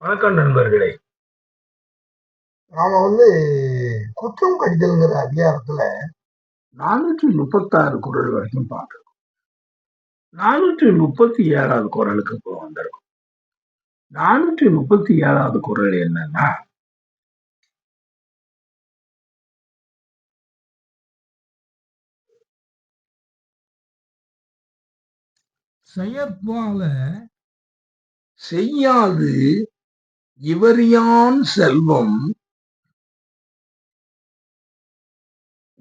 வணக்கம் நண்பர்களே. நாம குற்றம் கடிதல்ங்கிற அதிகாரத்துல 436 குறள் வரைக்கும் பார்க்கிறோம். 437வது குறளுக்கு இப்போ வந்திருக்கோம். 437வது குறள் என்னன்னா, செயற்பால செய்யாது இவரியான் செல்வம்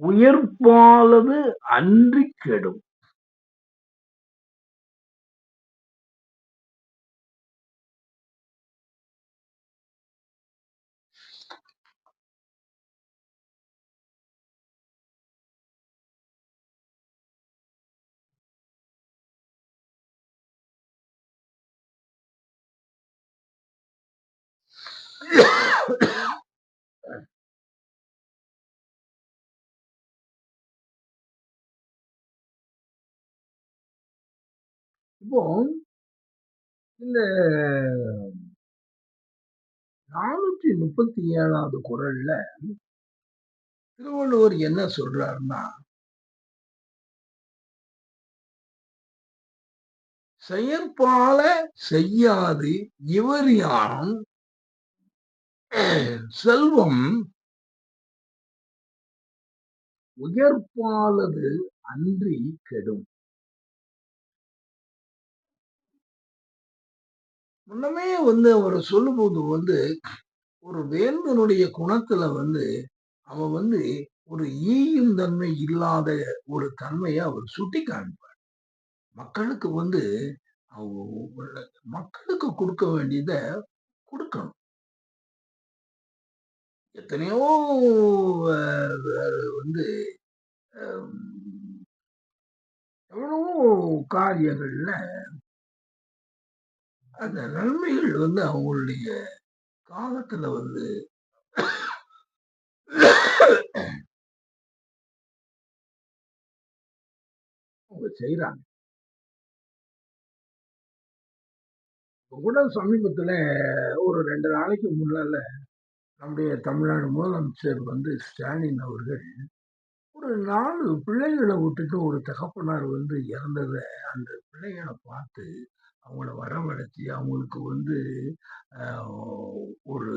உயர்ப்பாலது அன்றிக் கெடும். இப்போ இந்த 437வது குறள்ல திருவள்ளுவர் என்ன சொல்றாருன்னா, செயற்பால செய்யாது இவரியான் செல்வம் உயர்ப்பாலது அன்றி கெடும். முன்னமே அவர் சொல்லும்போது ஒரு வேந்தனுடைய குணத்துல அவன் ஒரு ஈயும் தன்மை இல்லாத ஒரு தன்மையை அவர் சுட்டி காண்பார். மக்களுக்கு மக்களுக்கு கொடுக்க வேண்டியத கொடுக்கணும். எத்தனையோ வந்து எவ்வளவோ காரியங்கள்ல அந்த நன்மைகள் அவங்களுடைய காலத்துல அவங்க செய்யறாங்க. கூட சமீபத்துல ஒரு 2 நாளைக்கு முன்னால நம்முடைய தமிழ்நாடு முதலமைச்சர் ஸ்டாலின் அவர்கள் ஒரு 4 பிள்ளைகளை விட்டுட்டு ஒரு தகப்பனார் இறந்தத அந்த பிள்ளைகளை பார்த்து அவங்கள வரவழைச்சு அவங்களுக்கு ஒரு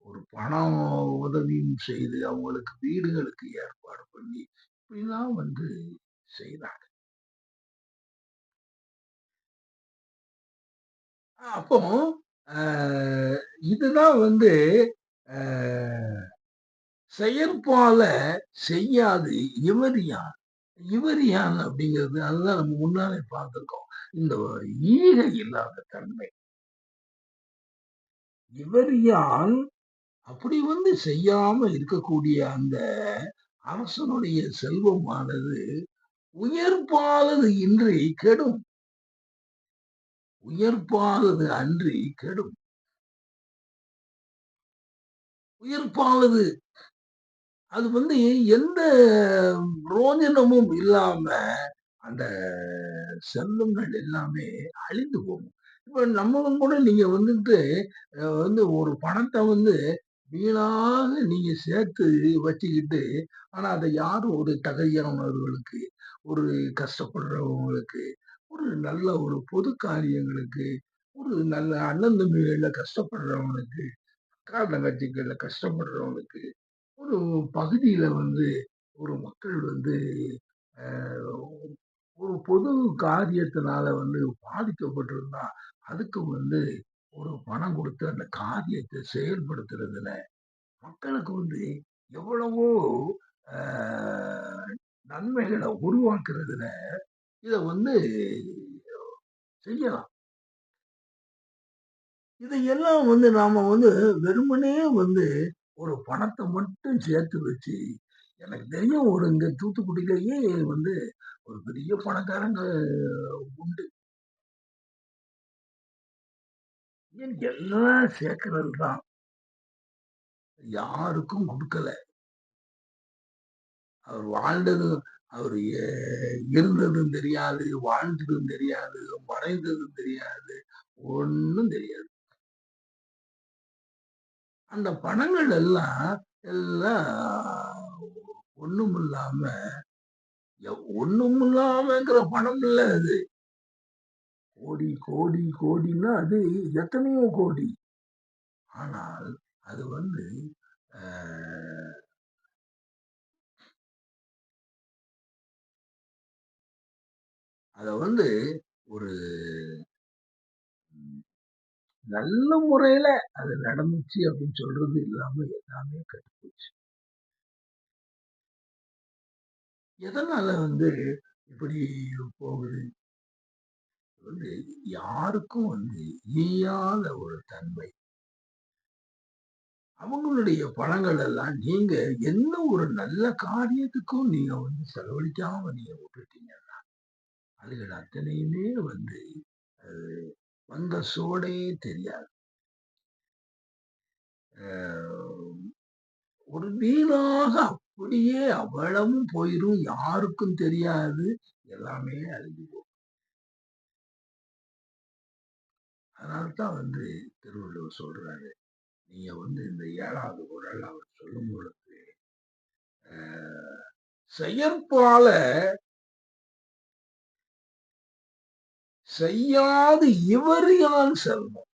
ஒரு பணம் உதவியும் செய்து அவங்களுக்கு வீடுகளுக்கு ஏற்பாடு பண்ணி இப்படிலாம் செய்றாங்க. அப்போ இதுதான் செயற்பால செய்யாது இவரியான். இவரியான் அப்படிங்கிறது அதுதான் நம்ம முன்னாலே பார்த்திருக்கோம். இந்த ஈகை இல்லாத தன்மை. இவரியான் அப்படி செய்யாம இருக்கக்கூடிய அந்த அரசனுடைய செல்வமானது உயர்ப்பாலது இன்றி கெடும். உயர்ப்பாலது அன்றி கெடும். உயர்ப்பாலது அது எந்த புரோஜனமும் இல்லாம அந்த செல்வங்கள் எல்லாமே அழிந்து போகும். இப்ப நம்மளும் கூட நீங்க ஒரு பணத்தை வீணாக நீங்க சேர்த்து வச்சுக்கிட்டு, ஆனா அதை யாரும் ஒரு தகுதியானவர்களுக்கு, ஒரு கஷ்டப்படுறவங்களுக்கு, ஒரு நல்ல ஒரு பொது காரியங்களுக்கு, ஒரு நல்ல அண்ணன் தம்பிகள்ல கஷ்டப்படுறவங்களுக்கு, அக்கா தங்கச்சிகள்ல கஷ்டப்படுறவங்களுக்கு, ஒரு பகுதியில ஒரு மக்கள் ஒரு பொது காரியத்தினால பாதிக்கப்பட்டிருந்தா அதுக்கு ஒரு பணம் கொடுத்து அந்த காரியத்தை செயல்படுத்துறதுல மக்களுக்கு எவ்வளவோ நன்மைகளை உருவாக்குறதுல இத செய்யலாம். இதையெல்லாம் நாம வெறுமனே ஒரு பணத்தை மட்டும் சேர்த்து வச்சு எனக்கு தெரியும் ஒரு இங்க தூத்துக்குடியிலேயே ஒரு பெரிய பணக்காரங்க உண்டு. எல்லாம் சேர்க்கிறது தான். யாருக்கும் கொடுக்கல. அவர் வாழ்ந்ததும் அவர் இருந்ததும் தெரியாது, வாழ்ந்ததும் தெரியாது, மறைந்ததும் தெரியாது, ஒண்ணும் தெரியாது. அந்த பணங்கள் எல்லாம் ஒண்ணுமில்லாம ஒண்ணுமில்லாமங்கிற பணம் இல்ல அது. கோடி, கோடி, கோடின்னா அது எத்தனையோ கோடி. ஆனால் அது வந்து அ அத வந்து ஒரு நல்ல முறையில அது நடந்துச்சு அப்படின்னு சொல்றது இல்லாம எல்லாமே கெட்டுப்போச்சு. எதனால வந்து இப்படி போகுது? வந்து யாருக்கும் வந்து ஈயாத ஒரு தன்மை. அவங்களுடைய பணங்கள் எல்லாம் நீங்க என்ன ஒரு நல்ல காரியத்துக்கும் நீங்க வந்து செலவழிக்காம நீங்க விட்டுட்டீங்கன்னா, அதுகள் அத்தனையுமே வந்து அது வந்த சோடே தெரியாது. அ ஒரு வீணாக அப்படியே அவ்வளவும் போயிரும். யாருக்கும் தெரியாது. எல்லாமே அழிஞ்சு போகும். அதனால தான் வந்து திருவள்ளுவர் சொல்றாரு. நீங்க வந்து இந்த 7வது குறள் அவர் சொல்லும்பொழுது, அ செயற்பால செய்யாது இவறியான் செல்வம்.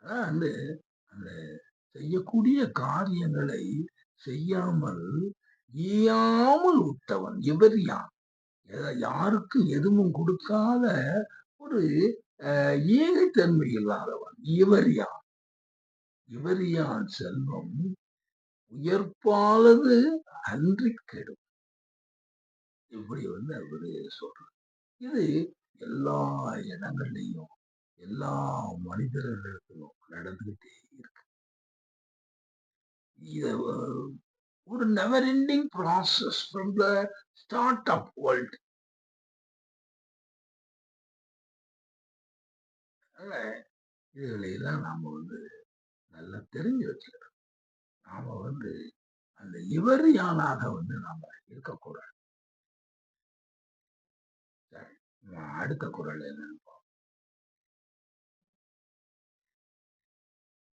அதான் வந்து அந்த செய்யக்கூடிய காரியங்களை செய்யாமல் ஈயாமல் உற்றவன் எவறியான். யாருக்கும் எதுவும் கொடுக்காத ஒரு ஈகைத்தன்மை இல்லாதவன் இவறியான். இவறியான் செல்வம் உயர்ப்பாலது அன்றிக் கெடும். இப்படி வந்து அவரு சொல்றார். இது எல்லா இடங்கள்லயும், எல்லா மனிதர்களிடத்திலும் நடந்துகிட்டே இருக்கு. இத ஒரு never ending process from the start up world. அதனால இதுகளை எல்லாம் நாம வந்து நல்லா தெரிஞ்சு வச்சுக்கணும். நாம வந்து அந்த இவரியானாக வந்து நாம இருக்கக்கூடாது. சரி. அடுத்த குறள் என்னன்னு